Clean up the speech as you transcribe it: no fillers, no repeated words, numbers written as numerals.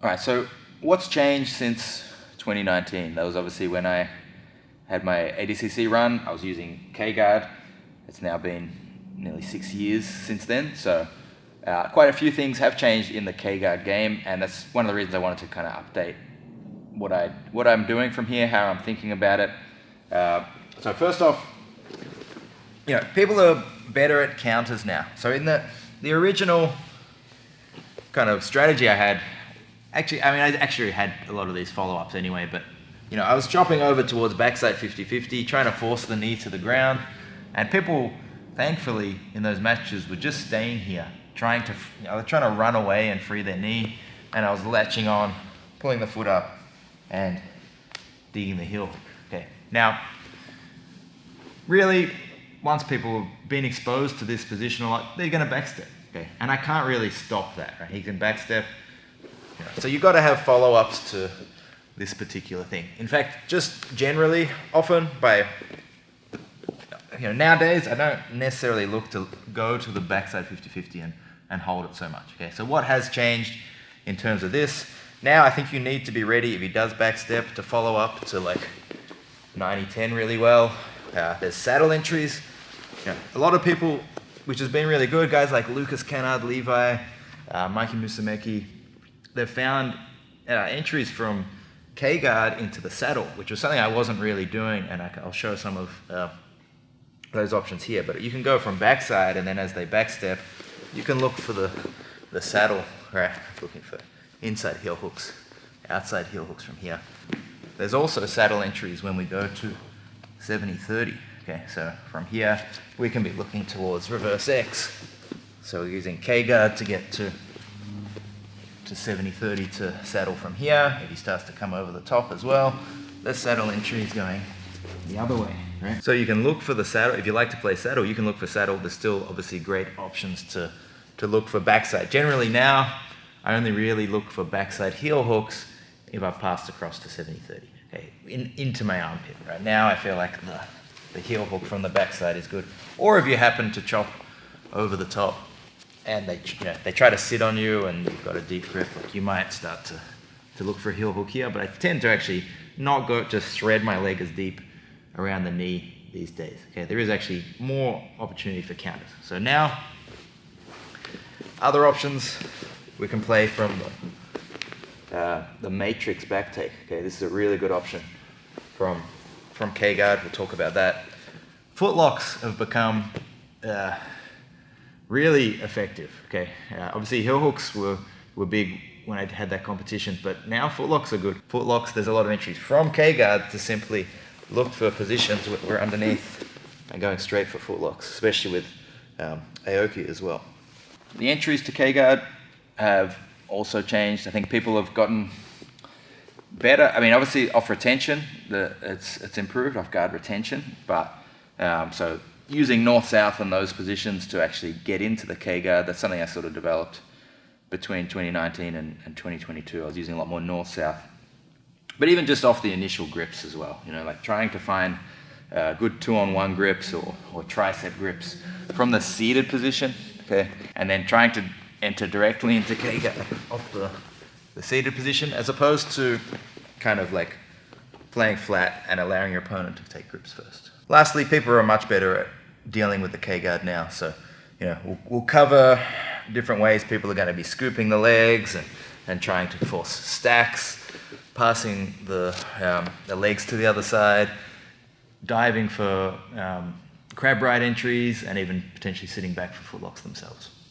All right, so what's changed since 2019? That was obviously when I had my ADCC run. I was using K-Guard. It's now been nearly 6 years since then, so quite a few things have changed in the K-Guard game, and that's one of the reasons I wanted to kind of update what I'm doing from here, how I'm thinking about it. So first off, people are better at counters now. So in the original kind of strategy I had, I actually had a lot of these follow-ups anyway, but I was chopping over towards backside 50-50, trying to force the knee to the ground, and people, thankfully, in those matches were just staying here, trying to run away and free their knee, and I was latching on, pulling the foot up, and digging the heel. Okay. Now, really, once people have been exposed to this position a lot, they're going to backstep. Okay, and I can't really stop that. Right? He can backstep. So you've got to have follow-ups to this particular thing. In fact, just generally, often nowadays, I don't necessarily look to go to the backside 50-50 and hold it so much. Okay, so what has changed in terms of this? Now I think you need to be ready if he does backstep to follow up to like 90-10 really well. There's saddle entries. A lot of people, which has been really good, guys like Lucas Kennard, Levi, Mikey Musumeci, they've found entries from K-Guard into the saddle, which was something I wasn't really doing, and I'll show some of those options here. But you can go from backside, and then as they backstep, you can look for the saddle, right? Looking for inside heel hooks, outside heel hooks from here. There's also saddle entries when we go to 70-30. Okay, so from here, we can be looking towards reverse X. So we're using K-Guard to get to 70-30 to saddle from here. If he starts to come over the top as well, the saddle entry is going the other way, right? So you can look for the saddle. If you like to play saddle, you can look for saddle. There's still obviously great options to look for backside. Generally now, I only really look for backside heel hooks if I've passed across to 70-30, okay, into my armpit. Right now, I feel like the heel hook from the backside is good. Or if you happen to chop over the top and they try to sit on you and you've got a deep grip, like you might start to look for a heel hook here, but I tend to actually not just thread my leg as deep around the knee these days. Okay, there is actually more opportunity for counters. So now, other options, we can play from the matrix back take. Okay, this is a really good option from K-Guard. We'll talk about that. Footlocks have become really effective. Okay, obviously heel hooks were big when I had that competition, but now footlocks are good. Footlocks, there's a lot of entries from K-Guard to simply look for positions where we're underneath and going straight for footlocks, especially with Aoki as well. The entries to K-Guard have also changed. I think people have gotten better. I mean, obviously off retention, it's improved, off guard retention, but so using north-south on those positions to actually get into the K-Guard, that's something I sort of developed between 2019 and 2022. I was using a lot more north-south. But even just off the initial grips as well, like trying to find good 2-on-1 grips or tricep grips from the seated position, okay, and then trying to enter directly into K-Guard off the seated position, as opposed to kind of like playing flat and allowing your opponent to take grips first. Lastly, people are much better at dealing with the K-Guard now, so we'll cover different ways people are going to be scooping the legs and trying to force stacks, passing the legs to the other side, diving for crab ride entries, and even potentially sitting back for footlocks themselves.